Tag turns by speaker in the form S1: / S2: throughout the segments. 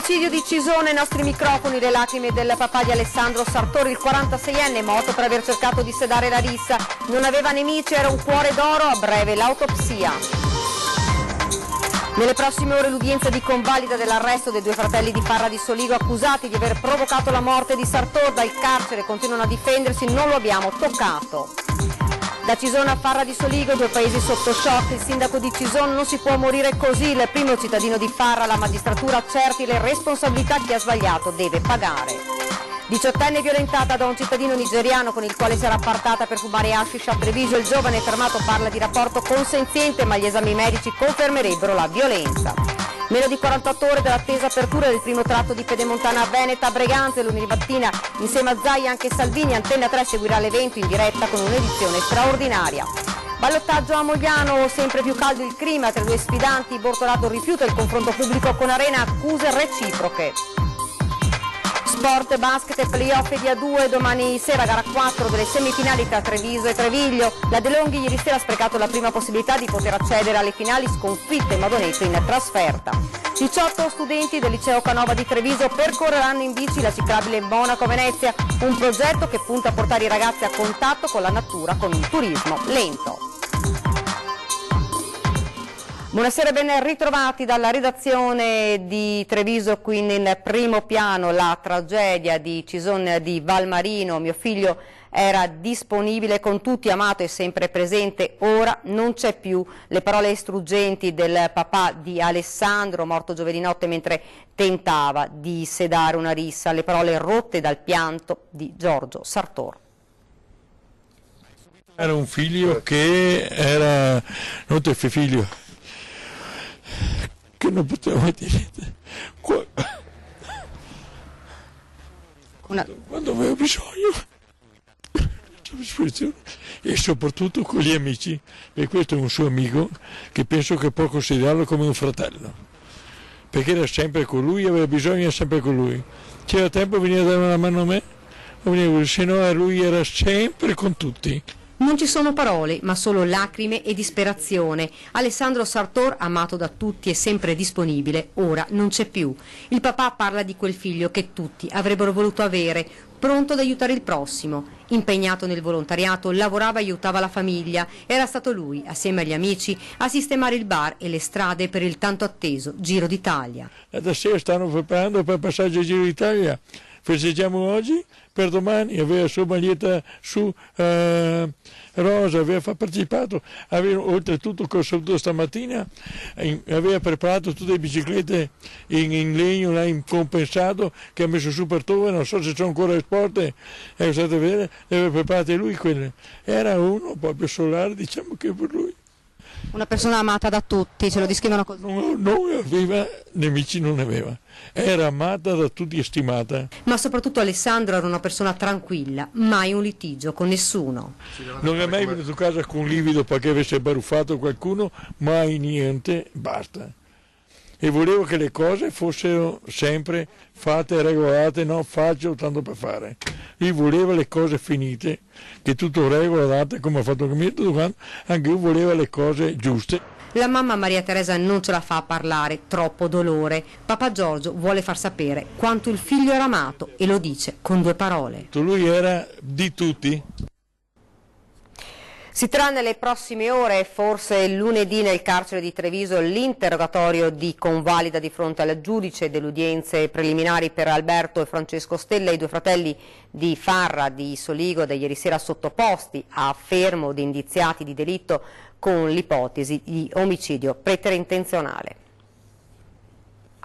S1: L'omicidio di Cisone, ai nostri microfoni le lacrime del papà di Alessandro Sartor, il 46enne morto per aver cercato di sedare la rissa. Non aveva nemici, era un cuore d'oro, a breve l'autopsia. Nelle prossime ore l'udienza di convalida dell'arresto dei due fratelli di Farra di Soligo accusati di aver provocato la morte di Sartor. Dal carcere continuano a difendersi, non lo abbiamo toccato. Da Cisone a Farra di Soligo, due paesi sotto shock. Il sindaco di Cisone: non si può morire così. Il primo cittadino di Farra: la magistratura accerti le responsabilità, chi ha sbagliato deve pagare. 18enne violentata da un cittadino nigeriano con il quale si era appartata per fumare hashish a Treviso. Il giovane fermato parla di rapporto consenziente, ma gli esami medici confermerebbero la violenza. Meno di 48 ore dall'attesa apertura del primo tratto di Pedemontana Veneta a Breganze. Lunedì mattina insieme a Zaia anche Salvini. Antenne 3 seguirà l'evento in diretta con un'edizione straordinaria. Ballottaggio a Mogliano, sempre più caldo il clima tra i due sfidanti. Bortolato rifiuta il confronto pubblico con Arena, accuse reciproche. Sport, basket e playoff di A2, domani sera gara 4 delle semifinali tra Treviso e Treviglio. La De Longhi ieri sera ha sprecato la prima possibilità di poter accedere alle finali, sconfitte Madonetto in trasferta. 18 studenti del liceo Canova di Treviso percorreranno in bici la ciclabile Monaco-Venezia, un progetto che punta a portare i ragazzi a contatto con la natura con un turismo lento. Buonasera e ben ritrovati dalla redazione di Treviso. Qui nel primo piano la tragedia di Cisone di Valmarino. Mio figlio era disponibile con tutti, amato e sempre presente, ora non c'è più. Le parole struggenti del papà di Alessandro, morto giovedì notte mentre tentava di sedare una rissa, le parole rotte dal pianto di Giorgio Sartor.
S2: Era un figlio che era non tuo figlio, che non poteva dire quando avevo bisogno, e soprattutto con gli amici, e questo è un suo amico che penso che può considerarlo come un fratello, perché era sempre con lui, aveva bisogno, era sempre con lui, c'era tempo veniva a dare una mano a me, se no lui era sempre con tutti.
S1: Non ci sono parole, ma solo lacrime e disperazione. Alessandro Sartor, amato da tutti e sempre disponibile, ora non c'è più. Il papà parla di quel figlio che tutti avrebbero voluto avere, pronto ad aiutare il prossimo. Impegnato nel volontariato, lavorava e aiutava la famiglia. Era stato lui, assieme agli amici, a sistemare il bar e le strade per il tanto atteso Giro d'Italia.
S2: Adesso stanno preparando per il passaggio al Giro d'Italia. Festeggiamo oggi, per domani aveva sua maglietta su rosa, aveva partecipato, aveva, oltretutto che ho saluto stamattina, aveva preparato tutte le biciclette in legno, là in compensato, che ha messo su per Tove, non so se sono ancora esporte, state a vedere, le aveva preparate lui quelle. Era uno proprio solare, diciamo che per lui.
S1: Una persona amata da tutti, ce lo descrivono così.
S2: Non aveva nemici, non aveva. Era amata da tutti e stimata.
S1: Ma soprattutto Alessandro era una persona tranquilla, mai un litigio con nessuno.
S2: Non è mai venuto a casa con un livido perché avesse baruffato qualcuno, mai niente, basta. E volevo che le cose fossero sempre fatte e regolate, non faccio tanto per fare. Lui voleva le cose finite, che tutto regola date come ha fatto con me, anche lui voleva le cose giuste.
S1: La mamma Maria Teresa non ce la fa a parlare, troppo dolore. Papà Giorgio vuole far sapere quanto il figlio era amato e lo dice con due parole.
S2: Lui era di tutti.
S1: Si terrà nelle prossime ore, forse lunedì, nel carcere di Treviso, l'interrogatorio di convalida di fronte al giudice delle udienze preliminari per Alberto e Francesco Stella, i due fratelli di Farra di Soligo, da ieri sera sottoposti a fermo di indiziati di delitto con l'ipotesi di omicidio preterintenzionale.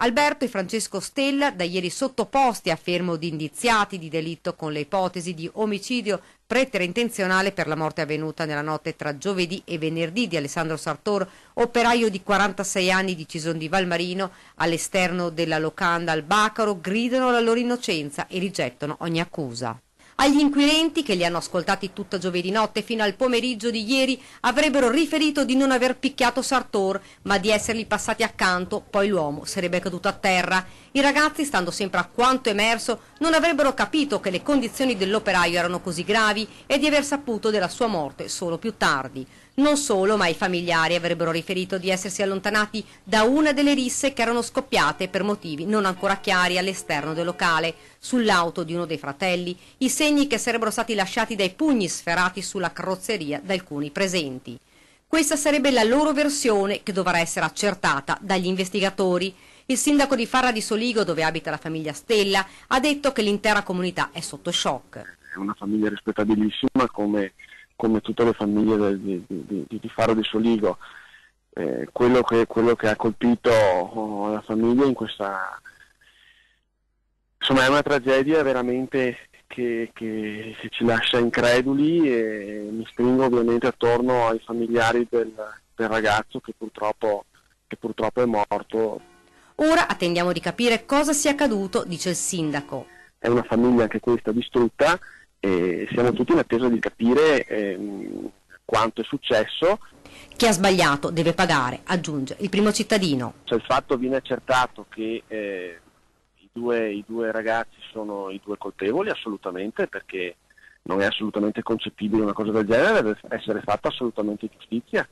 S1: Alberto e Francesco Stella, da ieri sottoposti a fermo di indiziati di delitto con le ipotesi di omicidio preterintenzionale per la morte avvenuta nella notte tra giovedì e venerdì di Alessandro Sartor, operaio di 46 anni di Cisone di Valmarino, all'esterno della locanda al Bacaro, gridano la loro innocenza e rigettano ogni accusa. Agli inquirenti, che li hanno ascoltati tutta giovedì notte fino al pomeriggio di ieri, avrebbero riferito di non aver picchiato Sartor, ma di essergli passati accanto, poi l'uomo sarebbe caduto a terra. I ragazzi, stando sempre a quanto emerso, non avrebbero capito che le condizioni dell'operaio erano così gravi e di aver saputo della sua morte solo più tardi. Non solo, ma i familiari avrebbero riferito di essersi allontanati da una delle risse che erano scoppiate per motivi non ancora chiari all'esterno del locale. Sull'auto di uno dei fratelli, i segni che sarebbero stati lasciati dai pugni sferrati sulla carrozzeria da alcuni presenti. Questa sarebbe la loro versione che dovrà essere accertata dagli investigatori. Il sindaco di Farra di Soligo, dove abita la famiglia Stella, ha detto che l'intera comunità è sotto shock.
S3: È una famiglia rispettabilissima come tutte le famiglie di Farra di Soligo. Quello che ha colpito la famiglia in questa... Insomma, è una tragedia veramente che ci lascia increduli, e mi stringo ovviamente attorno ai familiari del ragazzo che purtroppo è morto.
S1: Ora attendiamo di capire cosa sia accaduto, dice il sindaco.
S3: È una famiglia anche questa distrutta e siamo tutti in attesa di capire quanto è successo.
S1: Chi ha sbagliato deve pagare, aggiunge il primo cittadino.
S3: Se il fatto viene accertato che i due ragazzi sono i due colpevoli, assolutamente, perché non è assolutamente concepibile una cosa del genere, deve essere fatta assolutamente giustizia.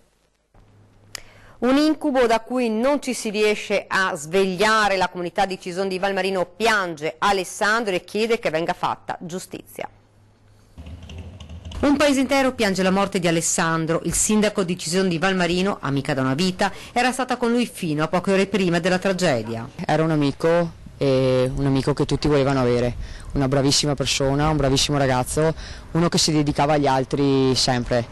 S1: Un incubo da cui non ci si riesce a svegliare, la comunità di Cison di Valmarino piange Alessandro e chiede che venga fatta giustizia. Un paese intero piange la morte di Alessandro. Il sindaco di Cison di Valmarino, amica da una vita, era stata con lui fino a poche ore prima della tragedia.
S4: Era un amico che tutti volevano avere, una bravissima persona, un bravissimo ragazzo, uno che si dedicava agli altri sempre.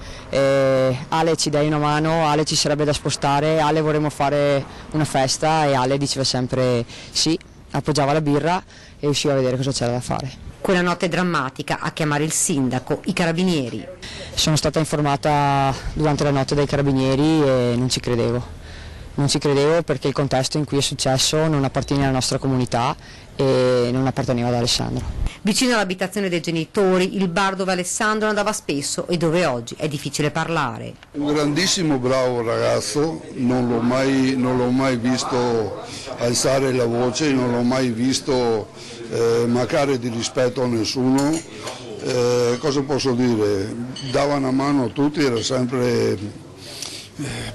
S4: Ale, ci dai una mano, Ale, ci sarebbe da spostare, Ale, vorremmo fare una festa, e Ale diceva sempre sì, appoggiava la birra e usciva a vedere cosa c'era da fare.
S1: Quella notte drammatica, a chiamare il sindaco, i carabinieri.
S4: Sono stata informata durante la notte dai carabinieri e non ci credevo. Non ci credevo perché il contesto in cui è successo non appartiene alla nostra comunità e non apparteneva ad Alessandro.
S1: Vicino all'abitazione dei genitori, il bar dove Alessandro andava spesso e dove oggi è difficile parlare.
S5: Un grandissimo bravo ragazzo, non l'ho mai visto alzare la voce, non l'ho mai visto mancare di rispetto a nessuno. Cosa posso dire? Dava una mano a tutti, era sempre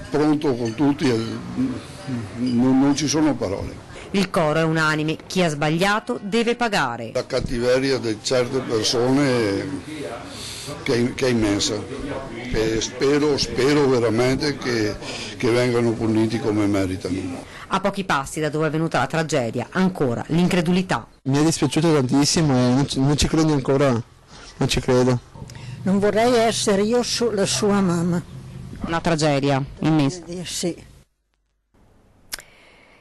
S5: pronto con tutti, non ci sono parole.
S1: Il coro è unanime, chi ha sbagliato deve pagare.
S5: La cattiveria di certe persone che è immensa, e spero veramente che vengano puniti come meritano.
S1: A pochi passi da dove è avvenuta la tragedia, ancora l'incredulità.
S6: Mi è dispiaciuto tantissimo e non ci credo ancora, non ci credo.
S7: Non vorrei essere io la sua mamma.
S1: Una tragedia immensa.
S7: Sì.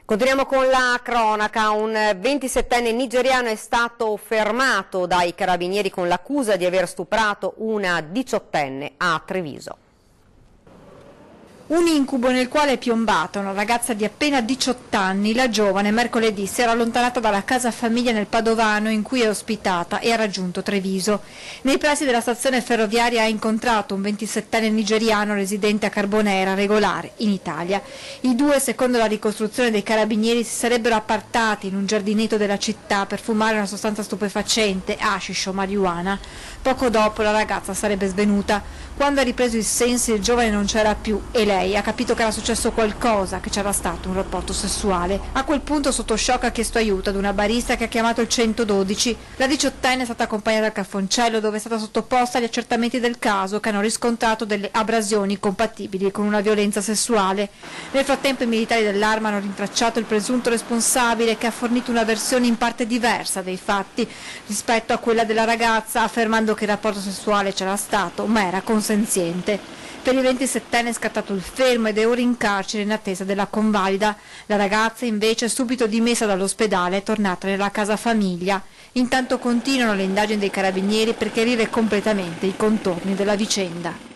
S1: Continuiamo con la cronaca. Un 27enne nigeriano è stato fermato dai carabinieri con l'accusa di aver stuprato una 18enne a Treviso.
S8: Un incubo nel quale è piombata una ragazza di appena 18 anni. La giovane mercoledì si era allontanata dalla casa famiglia nel Padovano in cui è ospitata e ha raggiunto Treviso. Nei pressi della stazione ferroviaria ha incontrato un 27enne nigeriano residente a Carbonera, regolare in Italia. I due, secondo la ricostruzione dei carabinieri, si sarebbero appartati in un giardinetto della città per fumare una sostanza stupefacente, hashish o marijuana. Poco dopo la ragazza sarebbe svenuta. Quando ha ripreso i sensi il giovane non c'era più e lei ha capito che era successo qualcosa, che c'era stato un rapporto sessuale. A quel punto sotto shock ha chiesto aiuto ad una barista che ha chiamato il 112. La 18enne è stata accompagnata al caffoncello dove è stata sottoposta agli accertamenti del caso che hanno riscontrato delle abrasioni compatibili con una violenza sessuale. Nel frattempo i militari dell'Arma hanno rintracciato il presunto responsabile che ha fornito una versione in parte diversa dei fatti rispetto a quella della ragazza, affermando che il rapporto sessuale c'era stato ma era consenziente. Per il 27enne è scattato il fermo ed è ora in carcere in attesa della convalida. La ragazza invece subito dimessa dall'ospedale è tornata nella casa famiglia. Intanto continuano le indagini dei carabinieri per chiarire completamente i contorni della vicenda.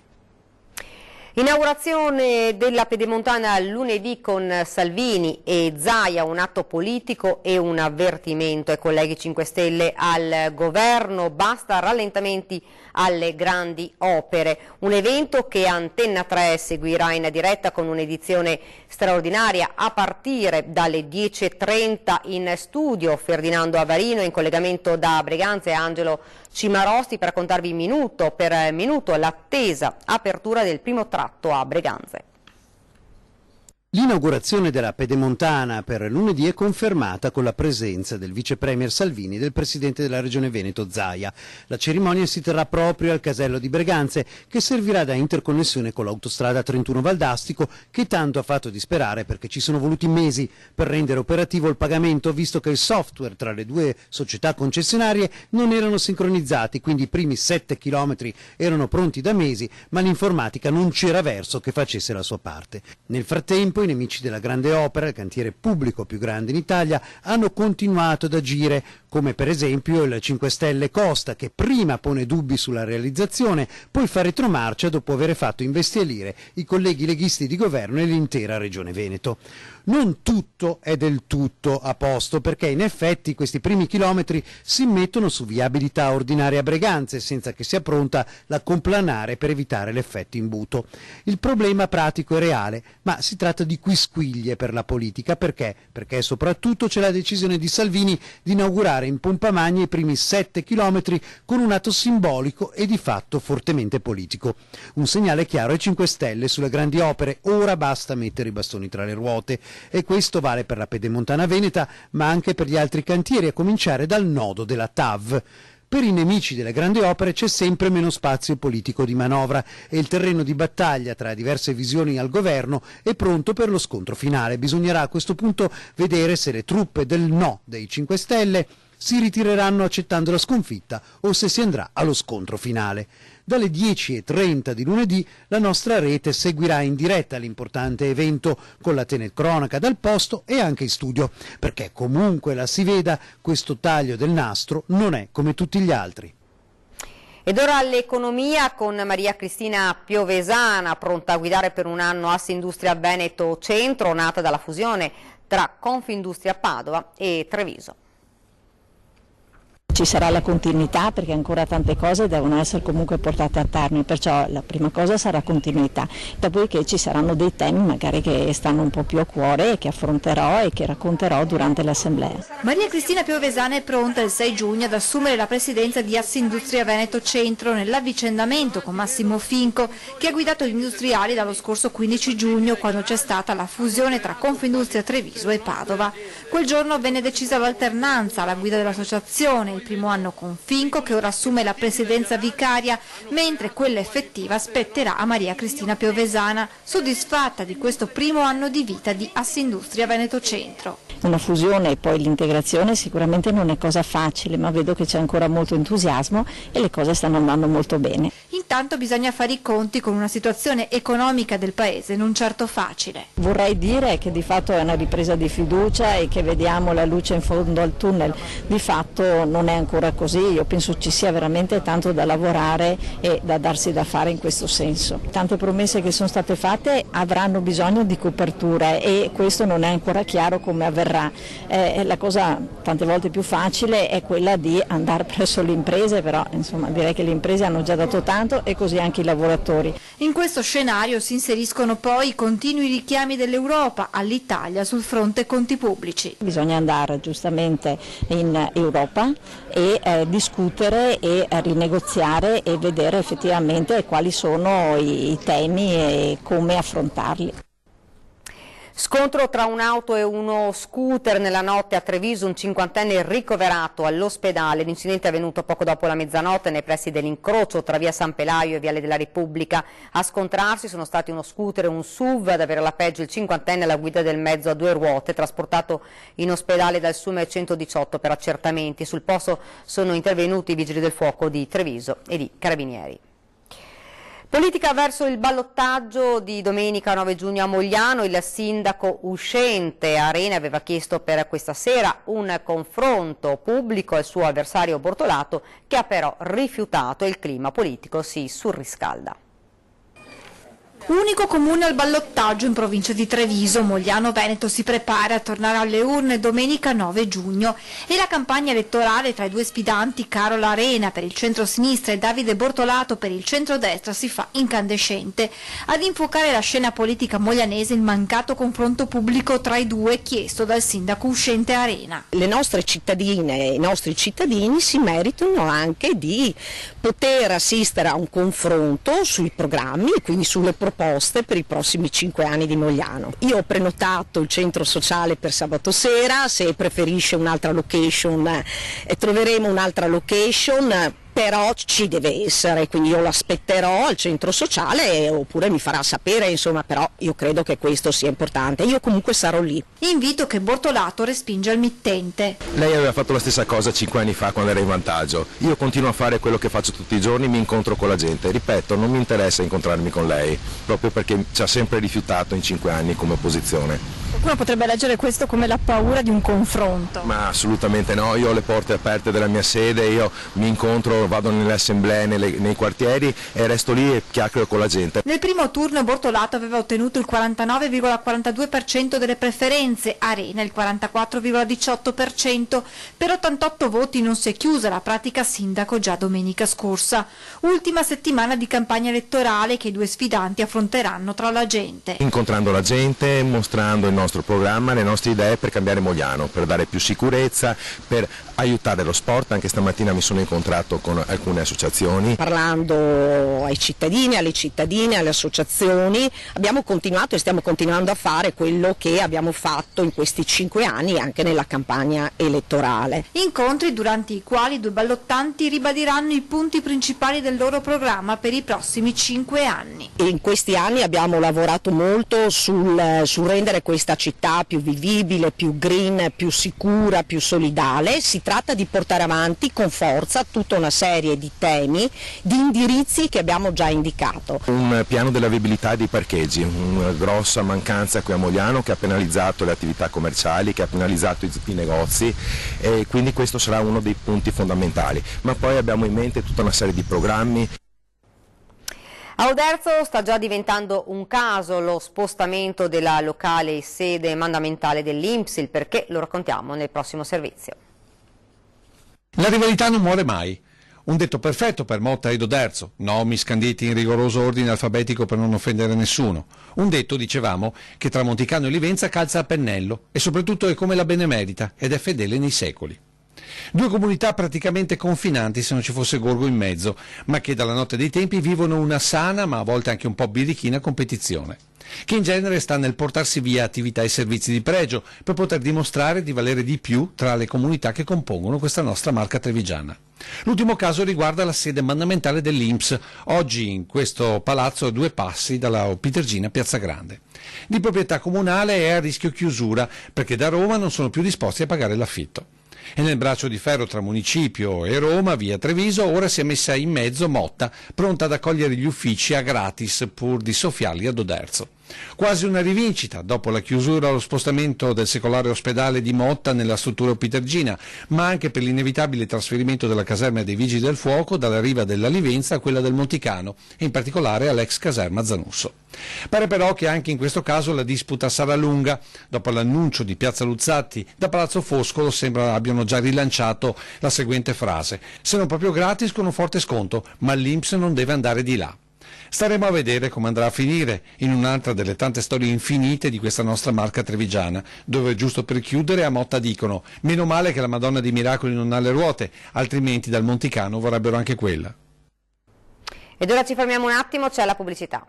S1: Inaugurazione della Pedemontana lunedì con Salvini e Zaia, un atto politico e un avvertimento ai colleghi 5 Stelle, al governo, basta rallentamenti alle grandi opere. Un evento che Antenna 3 seguirà in diretta con un'edizione straordinaria a partire dalle 10:30 in studio. Ferdinando Avarino in collegamento da Breganza e Angelo Cimarosti per raccontarvi minuto per minuto l'attesa apertura del primo tratto attratto a Breganze.
S9: L'inaugurazione della Pedemontana per lunedì è confermata con la presenza del vice premier Salvini e del presidente della regione Veneto Zaia. La cerimonia si terrà proprio al casello di Breganze, che servirà da interconnessione con l'autostrada 31 Valdastico, che tanto ha fatto disperare perché ci sono voluti mesi per rendere operativo il pagamento, visto che il software tra le due società concessionarie non erano sincronizzati, quindi i primi 7 chilometri erano pronti da mesi, ma l'informatica non c'era verso che facesse la sua parte. Nel frattempo i nemici della grande opera, il cantiere pubblico più grande in Italia, hanno continuato ad agire, come per esempio il 5 Stelle Costa, che prima pone dubbi sulla realizzazione, poi fa retromarcia dopo aver fatto imbestialire i colleghi leghisti di governo e l'intera regione Veneto. Non tutto è del tutto a posto, perché in effetti questi primi chilometri si mettono su viabilità ordinaria a Breganze, senza che sia pronta la complanare per evitare l'effetto imbuto. Il problema pratico è reale, ma si tratta di quisquiglie per la politica. Perché? Perché soprattutto c'è la decisione di Salvini di inaugurare in pompa magna i primi 7 chilometri con un atto simbolico e di fatto fortemente politico. Un segnale chiaro ai 5 Stelle sulle grandi opere: ora basta mettere i bastoni tra le ruote. E questo vale per la Pedemontana Veneta, ma anche per gli altri cantieri, a cominciare dal nodo della TAV. Per i nemici delle grandi opere c'è sempre meno spazio politico di manovra e il terreno di battaglia tra diverse visioni al governo è pronto per lo scontro finale. Bisognerà a questo punto vedere se le truppe del no dei 5 Stelle si ritireranno accettando la sconfitta o se si andrà allo scontro finale. Dalle 10:30 di lunedì la nostra rete seguirà in diretta l'importante evento con la telecronaca dal posto e anche in studio, perché comunque la si veda, questo taglio del nastro non è come tutti gli altri.
S1: Ed ora all'economia con Maria Cristina Piovesana, pronta a guidare per un anno Assindustria Veneto Centro, nata dalla fusione tra Confindustria Padova e Treviso.
S7: Ci sarà la continuità, perché ancora tante cose devono essere comunque portate a termine, perciò la prima cosa sarà continuità, dopodiché ci saranno dei temi magari che stanno un po' più a cuore e che affronterò e che racconterò durante l'assemblea.
S8: Maria Cristina Piovesana è pronta il 6 giugno ad assumere la presidenza di Assindustria Veneto Centro nell'avvicendamento con Massimo Finco, che ha guidato gli industriali dallo scorso 15 giugno, quando c'è stata la fusione tra Confindustria Treviso e Padova. Quel giorno venne decisa l'alternanza alla guida dell'associazione, il primo anno con Finco, che ora assume la presidenza vicaria, mentre quella effettiva spetterà a Maria Cristina Piovesana, soddisfatta di questo primo anno di vita di Assindustria Veneto Centro.
S7: Una fusione e poi l'integrazione sicuramente non è cosa facile, ma vedo che c'è ancora molto entusiasmo e le cose stanno andando molto bene.
S8: Intanto bisogna fare i conti con una situazione economica del Paese non certo facile.
S7: Vorrei dire che di fatto è una ripresa di fiducia e che vediamo la luce in fondo al tunnel. Di fatto non è ancora così, io penso ci sia veramente tanto da lavorare e da darsi da fare in questo senso. Tante promesse che sono state fatte avranno bisogno di coperture e questo non è ancora chiaro come avverrà. La cosa tante volte più facile è quella di andare presso le imprese, però insomma direi che le imprese hanno già dato tanto e così anche i lavoratori.
S8: In questo scenario si inseriscono poi i continui richiami dell'Europa all'Italia sul fronte conti pubblici.
S7: Bisogna andare giustamente in Europa e discutere e rinegoziare e vedere effettivamente quali sono i temi e come affrontarli.
S1: Scontro tra un'auto e uno scooter nella notte a Treviso, un 50enne ricoverato all'ospedale. L'incidente è avvenuto poco dopo la mezzanotte nei pressi dell'incrocio tra via San Pelaio e viale della Repubblica. A scontrarsi sono stati uno scooter e un SUV, ad avere la peggio il 50enne alla guida del mezzo a 2 ruote, trasportato in ospedale dal SUME 118 per accertamenti. Sul posto sono intervenuti i vigili del fuoco di Treviso e di Carabinieri. Politica verso il ballottaggio di domenica 9 giugno a Mogliano. Il sindaco uscente Arena aveva chiesto per questa sera un confronto pubblico al suo avversario Bortolato, che ha però rifiutato e il clima politico si surriscalda.
S8: Unico comune al ballottaggio in provincia di Treviso, Mogliano Veneto si prepara a tornare alle urne domenica 9 giugno e la campagna elettorale tra i due sfidanti, Carola Arena per il centro-sinistra e Davide Bortolato per il centro-destra, si fa incandescente. Ad infuocare la scena politica moglianese il mancato confronto pubblico tra i due chiesto dal sindaco uscente Arena.
S10: Le nostre cittadine e i nostri cittadini si meritano anche di poter assistere a un confronto sui programmi e quindi sulle proposte proposte per i prossimi 5 anni di Mogliano. Io ho prenotato il centro sociale per sabato sera, se preferisce un'altra location troveremo un'altra location, però ci deve essere, quindi io lo aspetterò al centro sociale oppure mi farà sapere, insomma, però io credo che questo sia importante, io comunque sarò lì.
S8: Invito che Bortolato respinge al mittente.
S11: Lei aveva fatto la stessa cosa 5 anni fa quando era in vantaggio, io continuo a fare quello che faccio tutti i giorni, mi incontro con la gente, ripeto, non mi interessa incontrarmi con lei, proprio perché ci ha sempre rifiutato in 5 anni come opposizione.
S7: Qualcuno potrebbe leggere questo come la paura di un confronto.
S11: Ma assolutamente no, io ho le porte aperte della mia sede, io mi incontro, vado nelle assemblee, nei quartieri e resto lì e chiacchiero con la gente.
S8: Nel primo turno Bortolato aveva ottenuto il 49,42% delle preferenze, Arena il 44,18%, per 88 voti non si è chiusa la pratica sindaco già domenica scorsa. Ultima settimana di campagna elettorale che i due sfidanti affronteranno tra la gente.
S11: Incontrando la gente, mostrando il nostro programma, le nostre idee per cambiare Mogliano, per dare più sicurezza, per aiutare lo sport. Anche stamattina mi sono incontrato con alcune associazioni.
S10: Parlando ai cittadini, alle cittadine, alle associazioni, abbiamo continuato e stiamo continuando a fare quello che abbiamo fatto in questi 5 anni anche nella campagna elettorale.
S8: Incontri durante i quali i due ballottanti ribadiranno i punti principali del loro programma per i prossimi 5 anni.
S10: E in questi anni abbiamo lavorato molto sul rendere questa città più vivibile, più green, più sicura, più solidale. Si tratta di portare avanti con forza tutta una serie di temi, di indirizzi che abbiamo già indicato.
S11: Un piano della viabilità dei parcheggi, una grossa mancanza qui a Mogliano che ha penalizzato le attività commerciali, che ha penalizzato i negozi e quindi questo sarà uno dei punti fondamentali. Ma poi abbiamo in mente tutta una serie di programmi.
S1: A Oderzo sta già diventando un caso lo spostamento della locale sede mandamentale dell'INPS, perché lo raccontiamo nel prossimo servizio.
S12: La rivalità non muore mai. Un detto perfetto per Motta ed Oderzo, nomi scanditi in rigoroso ordine alfabetico per non offendere nessuno. Un detto, dicevamo, che tra Monticano e Livenza calza a pennello e soprattutto è come la Benemerita ed è fedele nei secoli. Due comunità praticamente confinanti se non ci fosse Gorgo in mezzo, ma che dalla notte dei tempi vivono una sana ma a volte anche un po' birichina competizione, che in genere sta nel portarsi via attività e servizi di pregio per poter dimostrare di valere di più tra le comunità che compongono questa nostra Marca trevigiana. L'ultimo caso riguarda la sede mandamentale dell'INPS, oggi in questo palazzo a 2 passi dalla Pitergina Piazza Grande. Di proprietà comunale è a rischio chiusura perché da Roma non sono più disposti a pagare l'affitto. E nel braccio di ferro tra municipio e Roma, via Treviso, ora si è messa in mezzo Motta, pronta ad accogliere gli uffici a gratis pur di soffiarli ad Oderzo. Quasi una rivincita dopo la chiusura o lo spostamento del secolare ospedale di Motta nella struttura pitergina, ma anche per l'inevitabile trasferimento della caserma dei Vigili del Fuoco dalla riva della Livenza a quella del Monticano e in particolare all'ex caserma Zanusso. Pare però che anche in questo caso la disputa sarà lunga. Dopo l'annuncio di Piazza Luzzatti, da Palazzo Foscolo sembra abbiano già rilanciato la seguente frase: se non proprio gratis con un forte sconto, ma l'INPS non deve andare di là. Staremo a vedere come andrà a finire in un'altra delle tante storie infinite di questa nostra Marca trevigiana, dove giusto per chiudere a Motta dicono meno male che la Madonna dei Miracoli non ha le ruote, altrimenti dal Monticano vorrebbero anche quella.
S1: Ed ora ci fermiamo un attimo, c'è la pubblicità.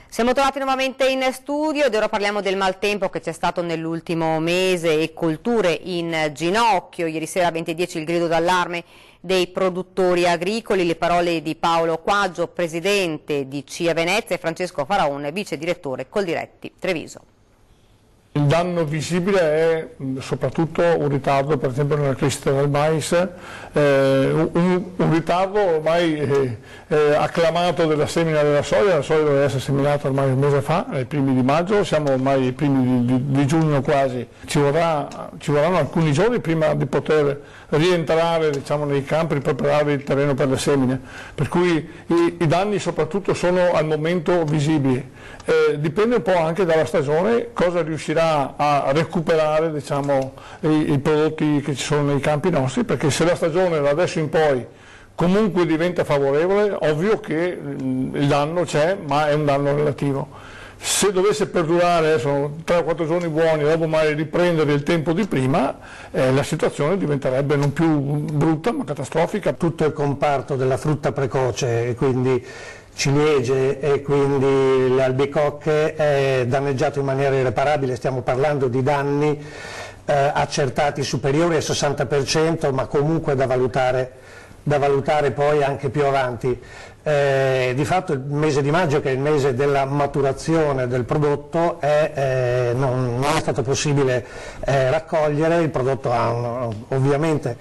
S1: Siamo tornati nuovamente in studio ed ora parliamo del maltempo che c'è stato nell'ultimo mese e colture in ginocchio. Ieri sera alle 20:10 il grido d'allarme dei produttori agricoli, le parole di Paolo Quaggio, presidente di CIA Venezia, e Francesco Faraone, vice direttore Coldiretti Treviso.
S13: Il danno visibile è soprattutto un ritardo, per esempio nella crescita del mais, un ritardo ormai acclamato della semina della soia. La soia doveva essere seminata ormai un mese fa, ai primi di maggio, siamo ormai ai primi di giugno quasi. Ci vorranno alcuni giorni prima di poter rientrare, diciamo, nei campi, preparare il terreno per le semine, per cui i danni soprattutto sono al momento visibili. Dipende un po' anche dalla stagione cosa riuscirà a recuperare, diciamo, i prodotti che ci sono nei campi nostri, perché se la stagione da adesso in poi comunque diventa favorevole, ovvio che il danno c'è, ma è un danno relativo. Se dovesse perdurare, sono 3 o 4 giorni buoni, dopo magari riprendere il tempo di prima, la situazione diventerebbe non più brutta ma catastrofica.
S14: Tutto il comparto della frutta precoce, e quindi ciliegie e quindi le albicocche, è danneggiato in maniera irreparabile. Stiamo parlando di danni accertati superiori al 60%, ma comunque da valutare poi anche più avanti. Di fatto il mese di maggio, che è il mese della maturazione del prodotto, non è stato possibile raccogliere. Il prodotto ovviamente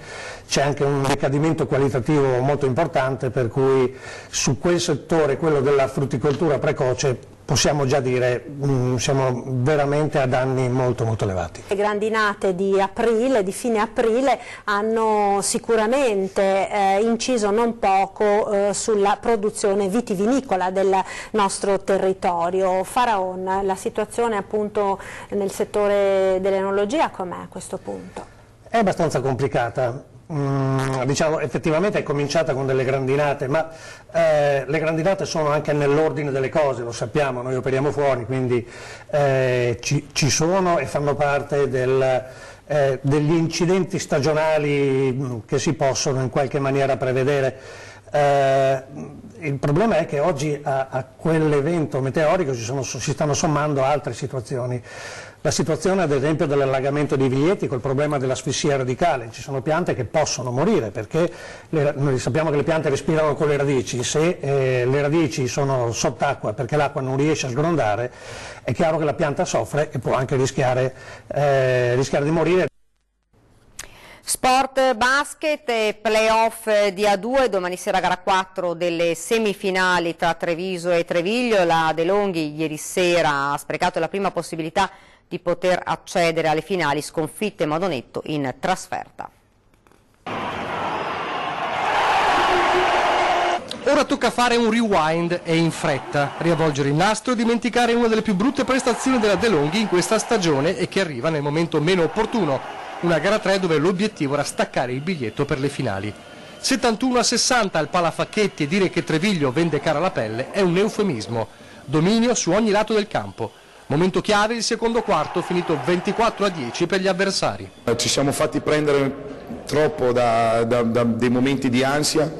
S14: c'è anche un decadimento qualitativo molto importante, per cui su quel settore, quello della frutticoltura precoce, possiamo già dire siamo veramente a danni molto molto elevati.
S15: Le grandinate di aprile, di fine aprile, hanno sicuramente inciso non poco sulla produzione vitivinicola del nostro territorio. Faraon, la situazione appunto nel settore dell'enologia com'è a questo punto?
S14: È abbastanza complicata. Diciamo, effettivamente è cominciata con delle grandinate, ma le grandinate sono anche nell'ordine delle cose, lo sappiamo, noi operiamo fuori, quindi ci sono e fanno parte degli incidenti stagionali che si possono in qualche maniera prevedere. Il problema è che oggi a quell'evento meteorico si stanno sommando altre situazioni. La situazione ad esempio dell'allagamento dei vigneti, col problema dell'asfissia radicale. Ci sono piante che possono morire perché noi sappiamo che le piante respirano con le radici. Se le radici sono sott'acqua perché l'acqua non riesce a sgrondare, è chiaro che la pianta soffre e può anche rischiare di morire.
S1: Sport basket e playoff di A2, domani sera gara 4 delle semifinali tra Treviso e Treviglio. La De Longhi ieri sera ha sprecato la prima possibilità di poter accedere alle finali, sconfitte in modo netto in trasferta.
S16: Ora tocca fare un rewind e in fretta, riavvolgere il nastro e dimenticare una delle più brutte prestazioni della De Longhi in questa stagione e che arriva nel momento meno opportuno. Una gara 3 dove l'obiettivo era staccare il biglietto per le finali. 71-60 al Palafacchetti, e dire che Treviglio vende cara la pelle è un eufemismo. Dominio su ogni lato del campo. Momento chiave il secondo quarto, finito 24-10 per gli avversari.
S17: Ci siamo fatti prendere troppo da dei momenti di ansia,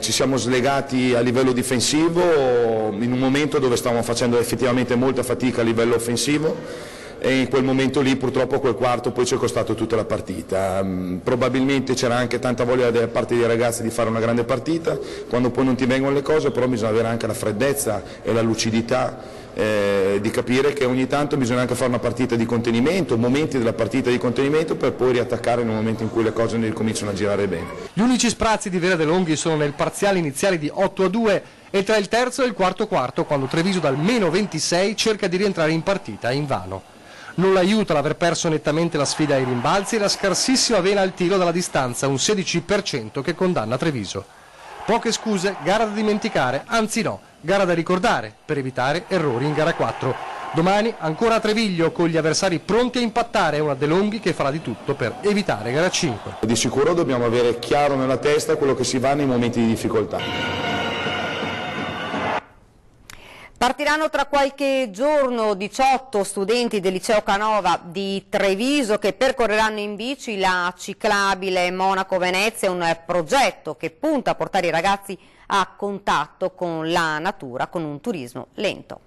S17: ci siamo slegati a livello difensivo in un momento dove stavamo facendo effettivamente molta fatica a livello offensivo. E in quel momento lì purtroppo quel quarto poi ci è costato tutta la partita. Probabilmente c'era anche tanta voglia da parte dei ragazzi di fare una grande partita, quando poi non ti vengono le cose però bisogna avere anche la freddezza e la lucidità di capire che ogni tanto bisogna anche fare una partita di contenimento, momenti della partita di contenimento per poi riattaccare nel momento in cui le cose ne cominciano a girare bene.
S16: Gli unici sprazzi di Vera De Longhi sono nel parziale iniziale di 8-2 e tra il terzo e il quarto quarto, quando Treviso dal meno 26 cerca di rientrare in partita invano. Non l'aiuta l'aver perso nettamente la sfida ai rimbalzi e la scarsissima vena al tiro dalla distanza, un 16% che condanna Treviso. Poche scuse, gara da dimenticare, anzi no, gara da ricordare per evitare errori in gara 4. Domani ancora a Treviglio con gli avversari pronti a impattare e una De Longhi che farà di tutto per evitare gara 5.
S17: Di sicuro dobbiamo avere chiaro nella testa quello che si va nei momenti di difficoltà.
S1: Partiranno tra qualche giorno 18 studenti del liceo Canova di Treviso che percorreranno in bici la ciclabile Monaco-Venezia, un progetto che punta a portare i ragazzi a contatto con la natura, con un turismo lento.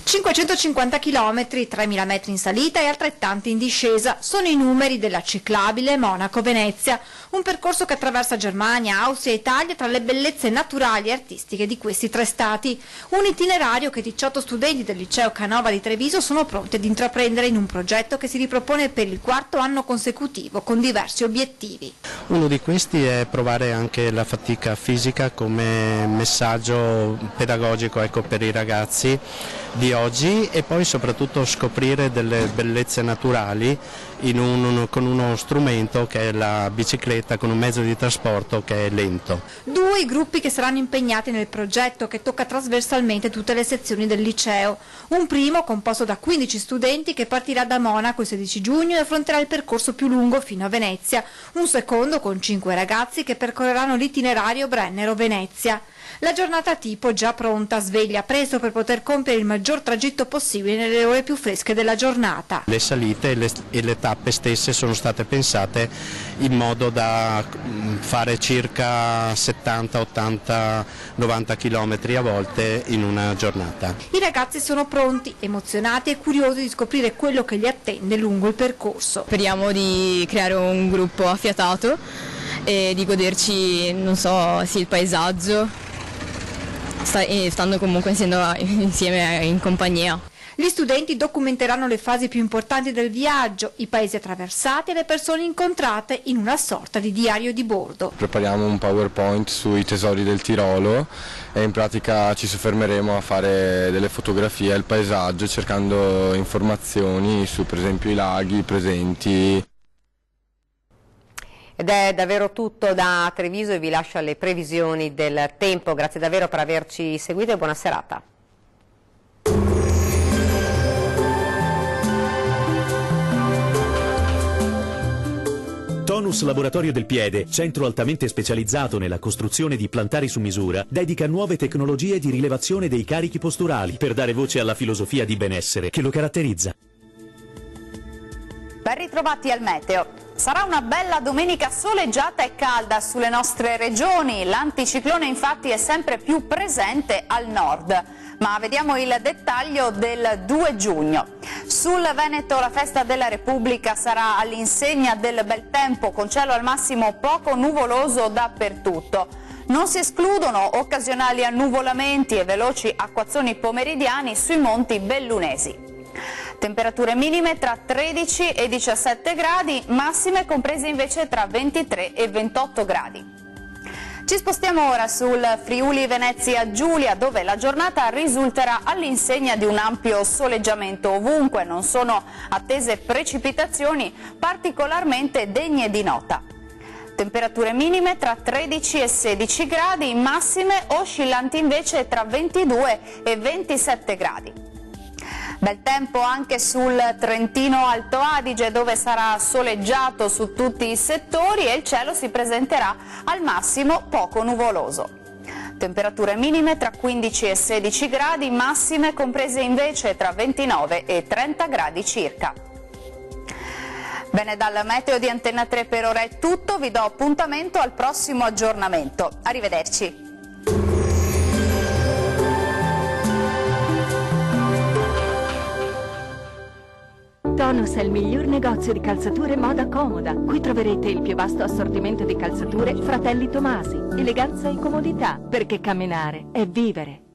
S8: 550 km, 3.000 metri in salita e altrettanti in discesa sono i numeri della ciclabile Monaco-Venezia, un percorso che attraversa Germania, Austria e Italia tra le bellezze naturali e artistiche di questi tre stati. Un itinerario che 18 studenti del liceo Canova di Treviso sono pronti ad intraprendere in un progetto che si ripropone per il 4º anno consecutivo con diversi obiettivi.
S18: Uno di questi è provare anche la fatica fisica come messaggio pedagogico, ecco, per i ragazzi di oggi, e poi soprattutto scoprire delle bellezze naturali con uno strumento che è la bicicletta, con un mezzo di trasporto che è lento.
S8: Due i gruppi che saranno impegnati nel progetto che tocca trasversalmente tutte le sezioni del liceo. Un primo composto da 15 studenti che partirà da Monaco il 16 giugno e affronterà il percorso più lungo fino a Venezia. Un secondo con 5 ragazzi che percorreranno l'itinerario Brennero-Venezia. La giornata tipo già pronta, sveglia presto per poter compiere il maggior tragitto possibile nelle ore più fresche della giornata.
S18: Le salite e le tappe stesse sono state pensate in modo da fare circa 70, 80, 90 km a volte in una giornata.
S8: I ragazzi sono pronti, emozionati e curiosi di scoprire quello che li attende lungo il percorso.
S19: Speriamo di creare un gruppo affiatato e di goderci, non so, sì, il paesaggio, stando comunque insieme in compagnia.
S8: Gli studenti documenteranno le fasi più importanti del viaggio, i paesi attraversati e le persone incontrate in una sorta di diario di bordo.
S20: Prepariamo un PowerPoint sui tesori del Tirolo e in pratica ci soffermeremo a fare delle fotografie al paesaggio cercando informazioni su per esempio i laghi presenti.
S1: Ed è davvero tutto da Treviso e vi lascio alle previsioni del tempo. Grazie davvero per averci seguito e buona serata.
S21: Tonus Laboratorio del Piede, centro altamente specializzato nella costruzione di plantari su misura, dedica nuove tecnologie di rilevazione dei carichi posturali per dare voce alla filosofia di benessere che lo caratterizza.
S22: Ben ritrovati al meteo. Sarà una bella domenica soleggiata e calda sulle nostre regioni. L'anticiclone infatti è sempre più presente al nord. Ma vediamo il dettaglio del 2 giugno. Sul Veneto la festa della Repubblica sarà all'insegna del bel tempo, con cielo al massimo poco nuvoloso dappertutto. Non si escludono occasionali annuvolamenti e veloci acquazzoni pomeridiani sui monti bellunesi. Temperature minime tra 13 e 17 gradi, massime comprese invece tra 23 e 28 gradi. Ci spostiamo ora sul Friuli Venezia Giulia, dove la giornata risulterà all'insegna di un ampio soleggiamento ovunque. Non sono attese precipitazioni particolarmente degne di nota. Temperature minime tra 13 e 16 gradi, massime oscillanti invece tra 22 e 27 gradi. Bel tempo anche sul Trentino Alto Adige, dove sarà soleggiato su tutti i settori e il cielo si presenterà al massimo poco nuvoloso. Temperature minime tra 15 e 16 gradi, massime comprese invece tra 29 e 30 gradi circa. Bene, dal meteo di Antenna 3 per ora è tutto, vi do appuntamento al prossimo aggiornamento. Arrivederci.
S23: Tonus è il miglior negozio di calzature moda comoda. Qui troverete il più vasto assortimento di calzature Fratelli Tomasi. Eleganza e comodità, perché camminare è vivere.